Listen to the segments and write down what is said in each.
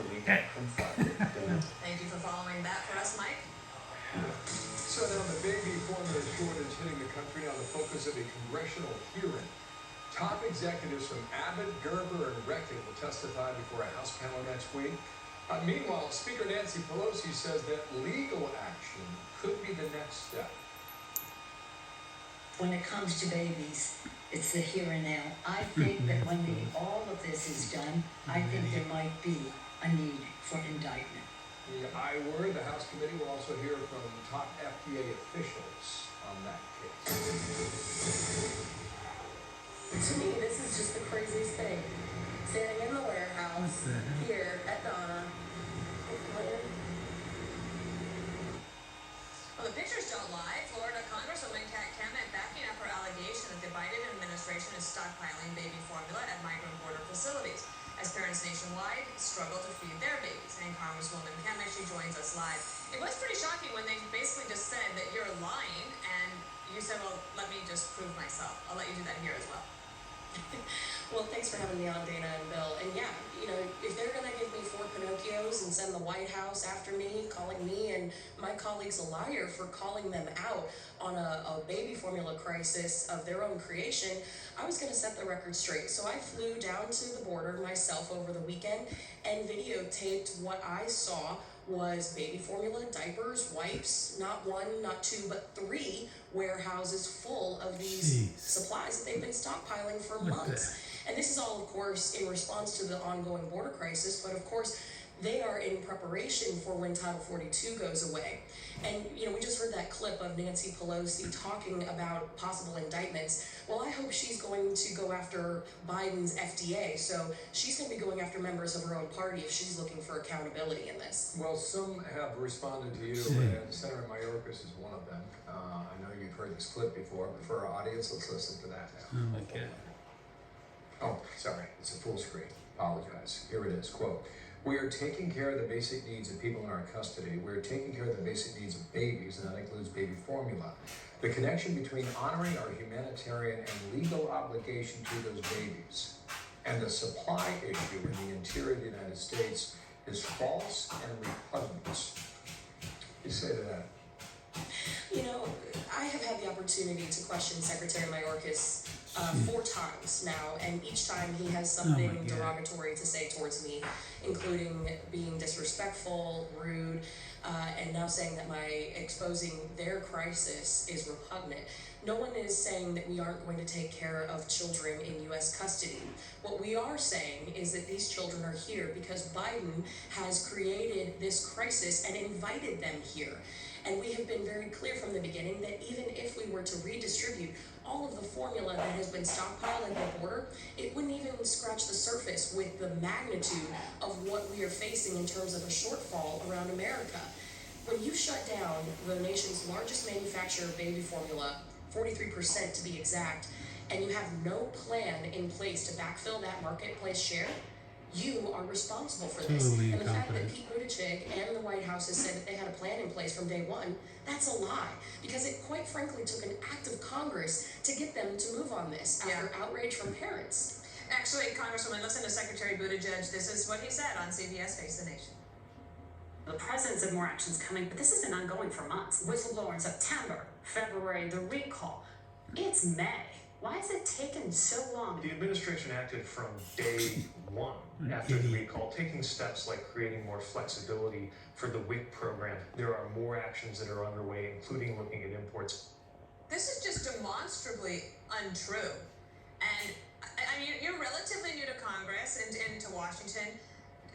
the weekend from Friday. Thank you for following that for us, Mike. So now the baby formula shortage hitting the country, now the focus of a congressional hearing. Top executives from Abbott, Gerber, and Reckitt will testify before a House panel next week. Meanwhile, Speaker Nancy Pelosi says that legal action could be the next step. When it comes to babies, it's the here and now. I think that when all of this is done, I think there might be a need for indictment. The I word, the House committee will also hear from top FDA officials on that case. To me, this is just the craziest thing. Standing in the warehouse here at Donna. Well, the pictures don't lie. Florida Congresswoman Kat Cammack backing up her allegation that the Biden administration is stockpiling baby formula at migrant border facilities as parents nationwide struggle to feed their babies. And Congresswoman Cammack, she joins us live. It was pretty shocking when they basically just said that you're lying, and you said, well, let me just prove myself. I'll let you do that here as well. Well, thanks for having me on, Dana and Bill. And yeah, if they're going to give me 4 Pinocchios and send the White House after me, calling me and my colleagues a liar for calling them out on a baby formula crisis of their own creation, I was going to set the record straight. So I flew down to the border myself over the weekend and videotaped what I saw was baby formula, diapers, wipes, not 1, not 2, but 3 warehouses full of these supplies that they've been stockpiling for months. And this is all, of course, in response to the ongoing border crisis, but of course, they are in preparation for when Title 42 goes away. And, we just heard that clip of Nancy Pelosi talking about possible indictments. Well, I hope she's going to go after Biden's FDA, so she's going to be going after members of her own party if she's looking for accountability in this. Well, some have responded to you, and Senator Mayorkas is one of them. I know you've heard this clip before, but for our audience, let's listen to that now. Okay. Oh, sorry, it's a full screen. Apologize. Here it is, quote, "We are taking care of the basic needs of people in our custody. We are taking care of the basic needs of babies, and that includes baby formula. The connection between honoring our humanitarian and legal obligation to those babies and the supply issue in the interior of the United States is false and repugnant." What do you say to that? I have had the opportunity to question Secretary Mayorkas 4 times now, and each time he has something derogatory to say towards me, including being disrespectful, rude, and now saying that my exposing their crisis is repugnant. No one is saying that we aren't going to take care of children in U.S. custody. What we are saying is that these children are here because Biden has created this crisis and invited them here. And we have been very clear from the beginning that even if we were to redistribute all of the formula that has been stockpiled at the border, it wouldn't even scratch the surface with the magnitude of what we are facing in terms of a shortfall around America. When you shut down the nation's largest manufacturer of baby formula, 43% to be exact, and you have no plan in place to backfill that marketplace share, you are responsible for this. And the fact that Pete Buttigieg and the White House has said that they had a plan in place from day one, that's a lie. Because it quite frankly took an act of Congress to get them to move on this after outrage from parents. Actually, Congresswoman, listen to Secretary Buttigieg. This is what he said on CBS Face the Nation. The president said more action's coming, but this has been ongoing for months. Whistleblower in September, February, the recall. It's May. Why has it taken so long? The administration acted from day one after the recall, taking steps like creating more flexibility for the WIC program. There are more actions that are underway, including looking at imports. This is just demonstrably untrue. And I mean, you're relatively new to Congress and to Washington.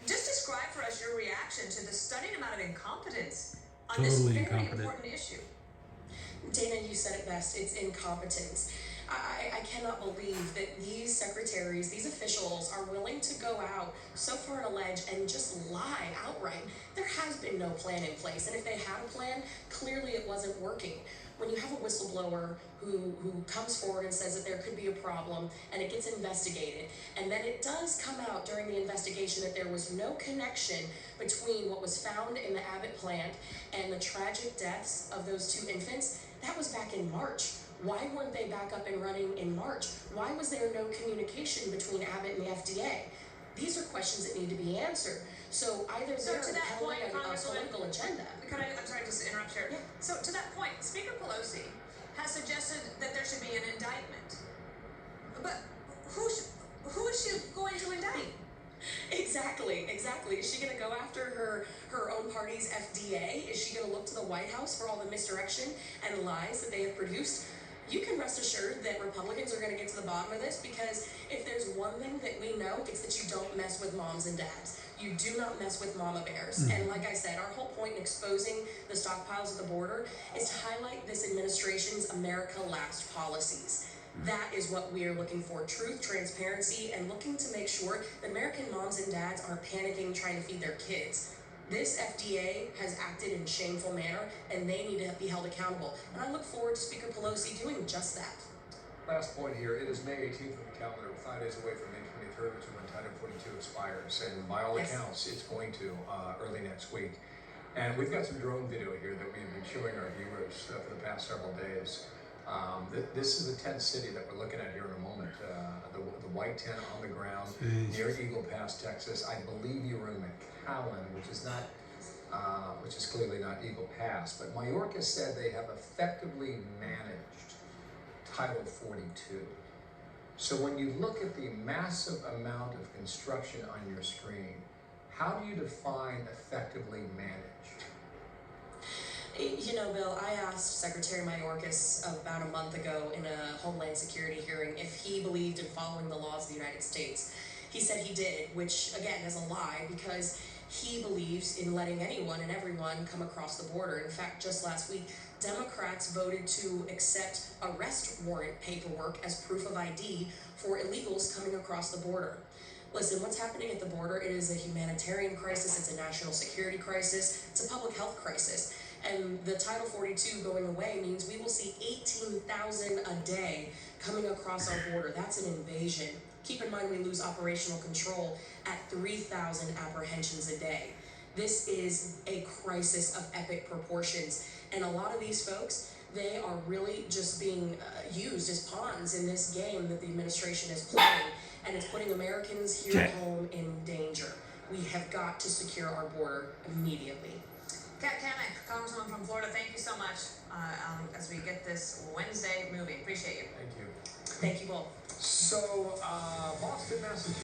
Just describe for us your reaction to the stunning amount of incompetence on this very important issue. Dana, you said it best. It's incompetence. I cannot believe that these secretaries, these officials are willing to go out so far on a ledge and just lie outright. There has been no plan in place, and if they had a plan, clearly it wasn't working. When you have a whistleblower who comes forward and says that there could be a problem and it gets investigated, and then it does come out during the investigation that there was no connection between what was found in the Abbott plant and the tragic deaths of those 2 infants, that was back in March. Why weren't they back up and running in March? Why was there no communication between Abbott and the FDA? These are questions that need to be answered. So either So they're to that peddling point, a Congresswoman- political agenda. I'm sorry, just to interrupt here. Yeah. So to that point, Speaker Pelosi has suggested that there should be an indictment. But who is she going to indict? Exactly. Is she gonna go after her own party's FDA? Is she gonna look to the White House for all the misdirection and lies that they have produced? You can rest assured that Republicans are gonna get to the bottom of this, because if there's one thing that we know, it's that you don't mess with moms and dads. You do not mess with mama bears. And like I said, our whole point in exposing the stockpiles at the border is to highlight this administration's America Last policies. That is what we are looking for: truth, transparency, and looking to make sure that American moms and dads aren't panicking trying to feed their kids. This FDA has acted in a shameful manner, and they need to be held accountable. And I look forward to Speaker Pelosi doing just that. Last point here, it is May 18th on the calendar, 5 days away from May 23rd, which is when Title 42 expires, and by all Yes. accounts, it's going to early next week. And we've got some drone video here that we've been showing our viewers for the past several days. This is the tent city that we're looking at here in a moment. The white tent on the ground near Eagle Pass, Texas. I believe you were in McAllen, which is clearly not Eagle Pass. But Mayorkas said they have effectively managed Title 42. So when you look at the massive amount of construction on your screen, how do you define effectively managed? You know, Bill, I asked Secretary Mayorkas about a month ago in a Homeland Security hearing if he believed in following the laws of the United States. He said he did, which again is a lie, because he believes in letting anyone and everyone come across the border. In fact, just last week, Democrats voted to accept arrest warrant paperwork as proof of ID for illegals coming across the border. Listen, what's happening at the border, it is a humanitarian crisis, it's a national security crisis, it's a public health crisis. And the Title 42 going away means we will see 18,000 a day coming across our border. That's an invasion. Keep in mind we lose operational control at 3,000 apprehensions a day. This is a crisis of epic proportions. And a lot of these folks, they are really just being used as pawns in this game that the administration is playing. And it's putting Americans here at home in danger. We have got to secure our border immediately. Kat Cammack, Congresswoman from Florida, thank you so much as we get this Wednesday moving. Appreciate you. Thank you. Thank you both. So, Boston, Massachusetts.